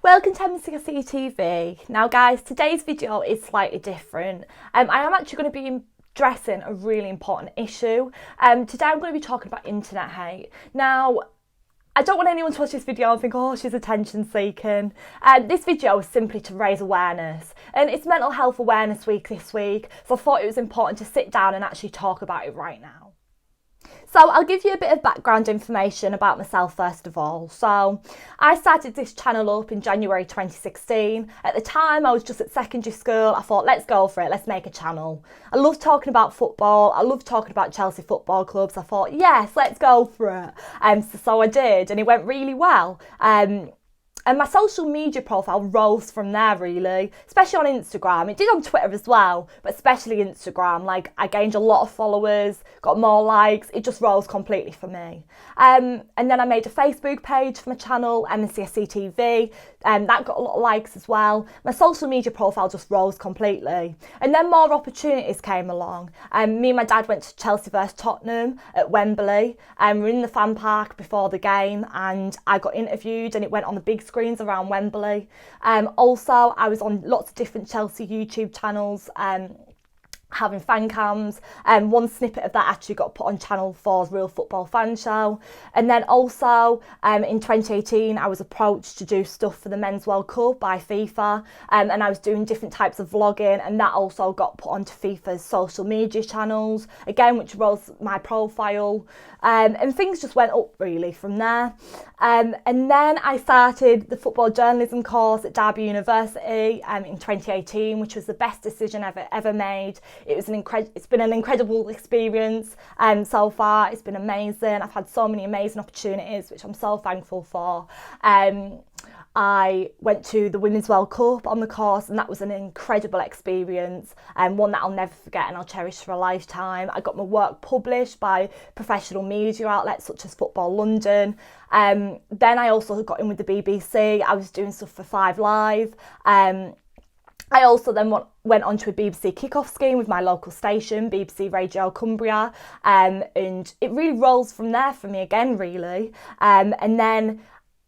Welcome to MCSE TV. Now guys, today's video is slightly different. I am actually going to be addressing a really important issue. Today I'm going to be talking about internet hate. Now, I don't want anyone to watch this video and think, oh, she's attention seeking. This video is simply to raise awareness. And it's Mental Health Awareness Week this week, so I thought it was important to sit down and actually talk about it right now. So I'll give you a bit of background information about myself first of all. So I started this channel up in January 2016. At the time I was just at secondary school. I thought, let's go for it, let's make a channel. I love talking about football, I love talking about Chelsea football clubs. I thought, yes, let's go for it. So I did, and it went really well. And my social media profile rose from there really, especially on Instagram. It did on Twitter as well, but especially Instagram. Like, I gained a lot of followers, got more likes. It just rose completely for me. And then I made a Facebook page for my channel, MCSE TV, and that got a lot of likes as well. My social media profile just rose completely. And then more opportunities came along. Me and my dad went to Chelsea vs Tottenham at Wembley. We were in the fan park before the game, and I got interviewed, and it went on the big screens around Wembley. Also, I was on lots of different Chelsea YouTube channels, having fan cams, and one snippet of that actually got put on Channel 4's Real Football Fan Show. And then also in 2018 I was approached to do stuff for the Men's World Cup by FIFA, and I was doing different types of vlogging, and that also got put onto FIFA's social media channels again, which rose my profile, and things just went up really from there. And then I started the football journalism course at Derby University in 2018, which was the best decision I've ever made. It's been an incredible experience so far. It's been amazing. I've had so many amazing opportunities, which I'm so thankful for. I went to the Women's World Cup on the course, and that was an incredible experience, and one that I'll never forget and I'll cherish for a lifetime. I got my work published by professional media outlets such as Football London. Then I also got in with the BBC. I was doing stuff for 5 Live. I also then went on to a BBC kick-off scheme with my local station, BBC Radio Cumbria, and it really rolls from there for me again, really. And then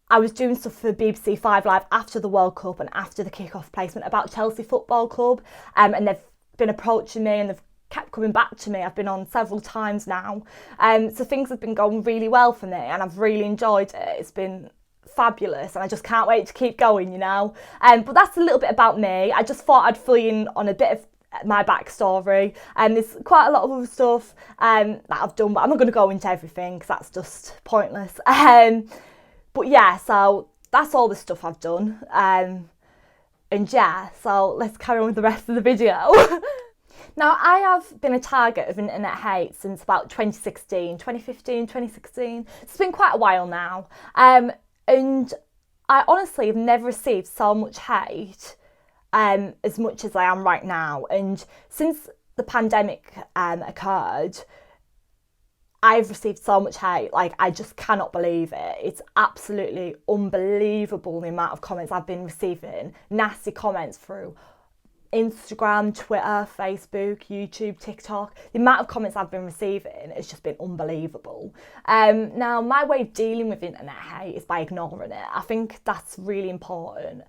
I was doing stuff for BBC 5 Live after the World Cup and after the kick-off placement about Chelsea Football Club, and they've been approaching me and they've kept coming back to me. I've been on several times now, so things have been going really well for me, and I've really enjoyed it. It's been fabulous, and I just can't wait to keep going, you know. But that's a little bit about me. I just thought I'd fill in on a bit of my backstory, and there's quite a lot of other stuff that I've done, but I'm not going to go into everything because that's just pointless. But yeah, so that's all the stuff I've done, and yeah, so let's carry on with the rest of the video. Now, I have been a target of internet hate since about 2016, 2015, 2016. It's been quite a while now. And I honestly have never received so much hate as much as I am right now. And since the pandemic occurred, I've received so much hate. Like, I just cannot believe it. It's absolutely unbelievable the amount of comments I've been receiving, nasty comments through Instagram, Twitter, Facebook, YouTube, TikTok. The amount of comments I've been receiving has just been unbelievable. Now, my way of dealing with internet hate is by ignoring it. I think that's really important,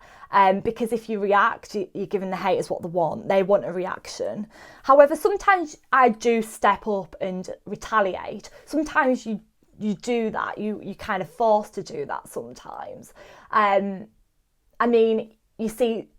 because if you react, you're giving the haters what they want. They want a reaction. However, sometimes I do step up and retaliate. Sometimes you do that. You kind of forced to do that sometimes. I mean, you see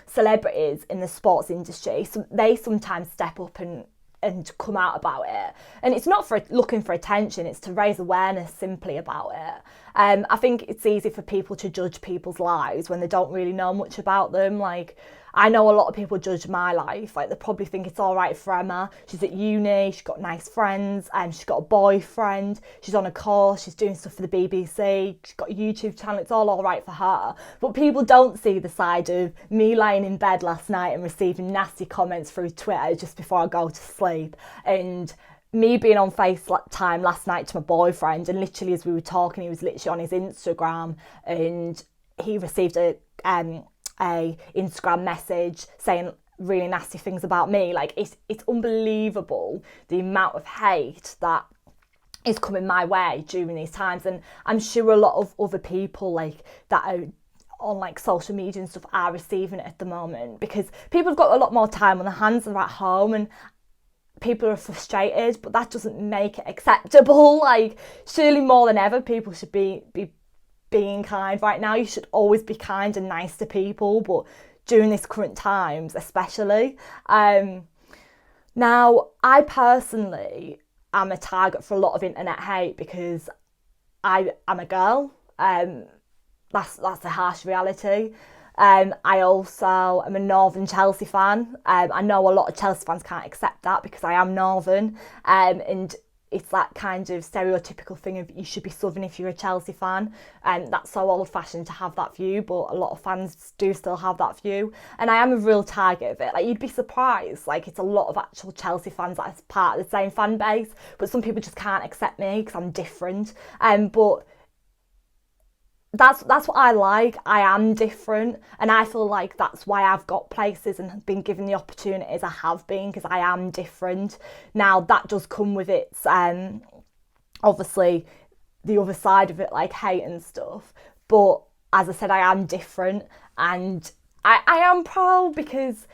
celebrities in the sports industry, so they sometimes step up and come out about it, and it's not for looking for attention, it's to raise awareness simply about it. I think it's easy for people to judge people's lives when they don't really know much about them. Like, I know a lot of people judge my life. Like, they probably think it's all right for Emma. She's at uni, she's got nice friends, she's got a boyfriend, she's on a course, she's doing stuff for the BBC, she's got a YouTube channel, it's all right for her. But people don't see the side of me lying in bed last night and receiving nasty comments through Twitter just before I go to sleep, and me being on FaceTime last night to my boyfriend, and literally as we were talking, he was literally on his Instagram, and he received a Instagram message saying really nasty things about me. Like, it's unbelievable the amount of hate that is coming my way during these times, and I'm sure a lot of other people like that are on like social media and stuff are receiving it at the moment, because people have got a lot more time on their hands, they're at home and people are frustrated, but that doesn't make it acceptable. Like, surely more than ever people should be being kind right now. You should always be kind and nice to people, but during these current times especially. Now, I personally am a target for a lot of internet hate because I'm a girl. That's a harsh reality. I also am a Northern Chelsea fan. I know a lot of Chelsea fans can't accept that because I am Northern, and it's that kind of stereotypical thing of you should be Southern if you're a Chelsea fan, and that's so old-fashioned to have that view, but a lot of fans do still have that view, and I am a real target of it. Like, you'd be surprised, like, it's a lot of actual Chelsea fans that are part of the same fan base, but some people just can't accept me because I'm different, but that's what I like. I am different, and I feel like that's why I've got places and been given the opportunities I have been, because I am different. Now, that does come with its obviously the other side of it, like hate and stuff, but as I said, I am different, and I am proud because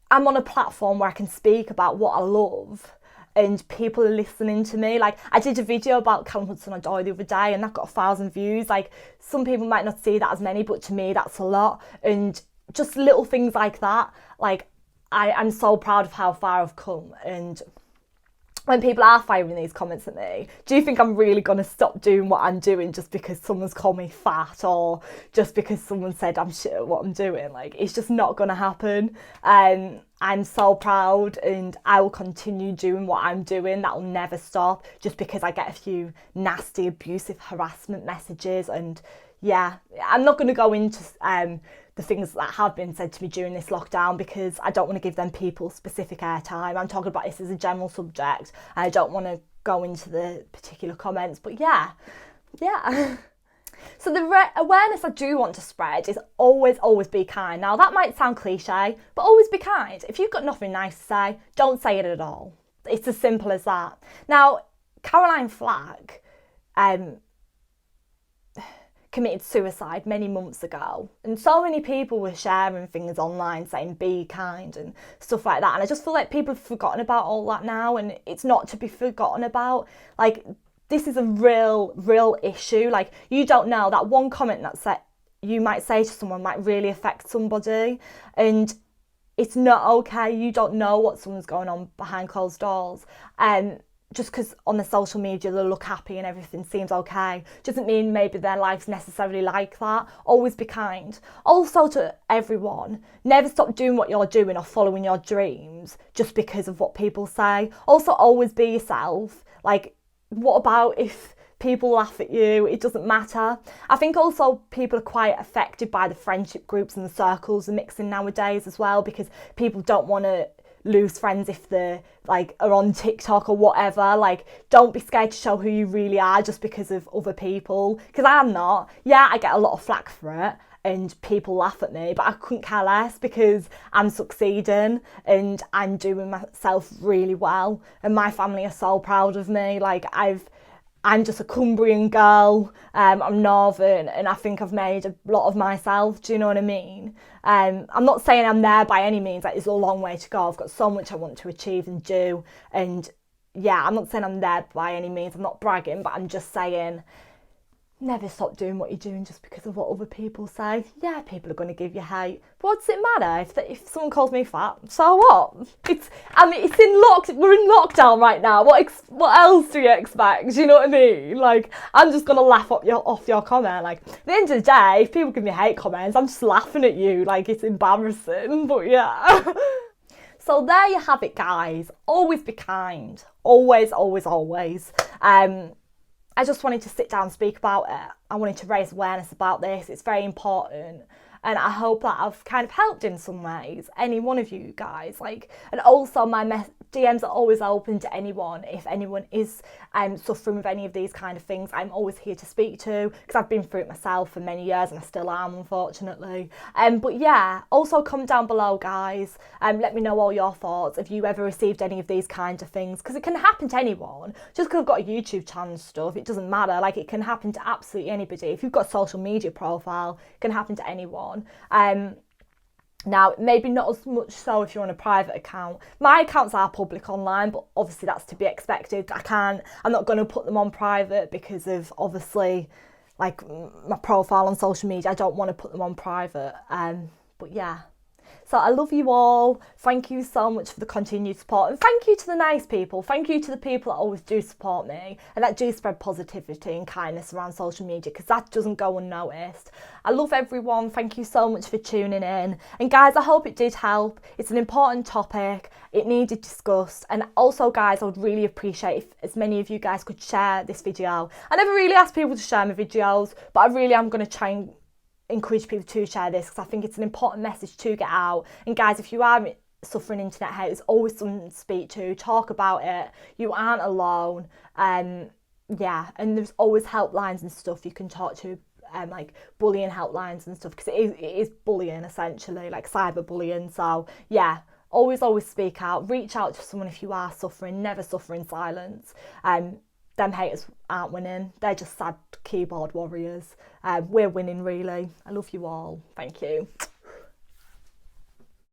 I'm on a platform where I can speak about what I love and people are listening to me. Like, I did a video about Callum Hudson-Odoi the other day and that got 1,000 views. Like, some people might not see that as many, but to me that's a lot. And just little things like that, like, I'm so proud of how far I've come. And when people are firing these comments at me, do you think I'm really going to stop doing what I'm doing just because someone's called me fat or just because someone said I'm shit at what I'm doing? Like, it's just not going to happen. I'm so proud, and I will continue doing what I'm doing. That will never stop just because I get a few nasty, abusive harassment messages. And yeah, I'm not going to go into the things that have been said to me during this lockdown because I don't want to give them people specific airtime. I'm talking about this as a general subject. I don't want to go into the particular comments, but yeah. So the awareness I do want to spread is always be kind. Now, that might sound cliche, but always be kind. If you've got nothing nice to say, don't say it at all. It's as simple as that. Now, Caroline Flack committed suicide many months ago, and so many people were sharing things online saying be kind and stuff like that, and I just feel like people have forgotten about all that now, and it's not to be forgotten about. Like, this is a real issue. Like, you don't know, that one comment that you might say to someone might really affect somebody, and it's not okay. You don't know what someone's going on behind closed doors, and just because on the social media they look happy and everything seems okay doesn't mean maybe their life's necessarily like that. Always be kind. Also, to everyone, never stop doing what you're doing or following your dreams just because of what people say. Also, always be yourself. Like, what about if people laugh at you? It doesn't matter. I think also people are quite affected by the friendship groups and the circles are mixing nowadays as well, because people don't want to lose friends if they like are on TikTok or whatever. Like, don't be scared to show who you really are just because of other people, because I'm not. Yeah, I get a lot of flack for it and people laugh at me, but I couldn't care less because I'm succeeding and I'm doing myself really well, and my family are so proud of me. Like, I'm just a Cumbrian girl, I'm Northern, and I think I've made a lot of myself, do you know what I mean? I'm not saying I'm there by any means, like, it's a long way to go. I've got so much I want to achieve and do, and yeah, I'm not saying I'm there by any means, I'm not bragging, but I'm just saying, never stop doing what you're doing just because of what other people say. Yeah, people are going to give you hate. But what does it matter if someone calls me fat? So what? We're in lockdown right now. What else do you expect? Do you know what I mean? Like, I'm just going to laugh off your comment. Like, at the end of the day, if people give me hate comments, I'm just laughing at you. Like, it's embarrassing. But yeah. So there you have it, guys. Always be kind. Always. I just wanted to sit down and speak about it. I wanted to raise awareness about this. It's very important. And I hope that I've kind of helped in some ways, any one of you guys. Like, and also my DMs are always open to anyone. If anyone is suffering with any of these kind of things, I'm always here to speak to, because I've been through it myself for many years and I still am, unfortunately. But yeah, also comment down below, guys. Let me know all your thoughts. Have you ever received any of these kind of things? Because it can happen to anyone. Just because I've got a YouTube channel and stuff, it doesn't matter. Like, it can happen to absolutely anybody. If you've got a social media profile, it can happen to anyone. Now, maybe not as much so if you're on a private account. My accounts are public online, but obviously that's to be expected. I'm not going to put them on private because of, obviously, like, my profile on social media. I don't want to put them on private. But yeah. So I love you all. Thank you so much for the continued support. And thank you to the nice people. Thank you to the people that always do support me and that do spread positivity and kindness around social media, because that doesn't go unnoticed. I love everyone. Thank you so much for tuning in. And guys, I hope it did help. It's an important topic. It needed discussed. And also, guys, I would really appreciate if as many of you guys could share this video. I never really ask people to share my videos, but I really am going to try and encourage people to share this, because I think it's an important message to get out. And guys, if you are suffering internet hate, there's always someone to speak to. Talk about it. You aren't alone. Yeah, and there's always helplines and stuff you can talk to, like bullying helplines and stuff, because it is bullying essentially, like cyberbullying. So yeah, always speak out. Reach out to someone if you are suffering. Never suffer in silence. Them haters aren't winning. They're just sad keyboard warriors. We're winning, really. I love you all. Thank you.